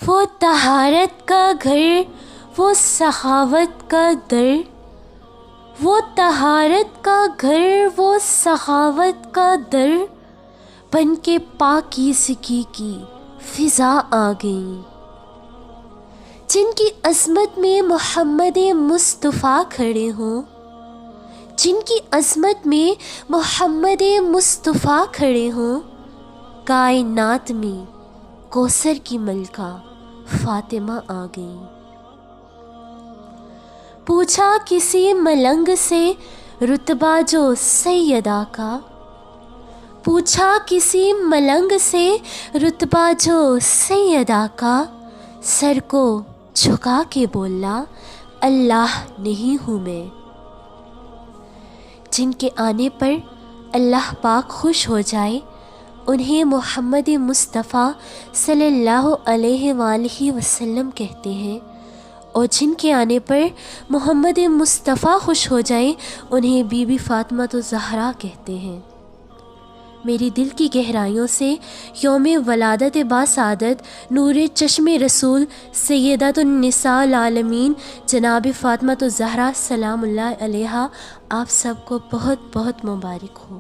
وہ طہارت کا گھر، وہ سخاوت کا در، وہ طہارت کا گھر، وہ سخاوت کا در، بن کے پاکیزگی کی فضا آ گئی۔ جن کی عظمت میں محمد مصطفیٰ کھڑے ہوں، جن کی عظمت میں محمد مصطفیٰ کھڑے ہوں، کائنات میں کوثر کی ملکہ فاطمہ آ گئی۔ پوچھا کسی ملنگ سے رتبہ جو سیدہ کا، پوچھا کسی ملنگ سے رتبہ جو سیدہ کا، سر کو جھکا کے بولا اللہ نہیں ہوں میں۔ جن کے آنے پر اللہ پاک خوش ہو جائے انہیں محمد مصطفیٰ صلی اللہ علیہ وآلہ وسلم کہتے ہیں، اور جن کے آنے پر محمد مصطفیٰ خوش ہو جائیں انہیں بی بی فاطمہ الزہرا کہتے ہیں۔ میری دل کی گہرائیوں سے یوم ولادت باسعادت نور چشم رسول سیدۃ النساء العالمین جناب فاطمہ الزہرا سلام اللہ علیہا آپ سب کو بہت بہت مبارک ہو۔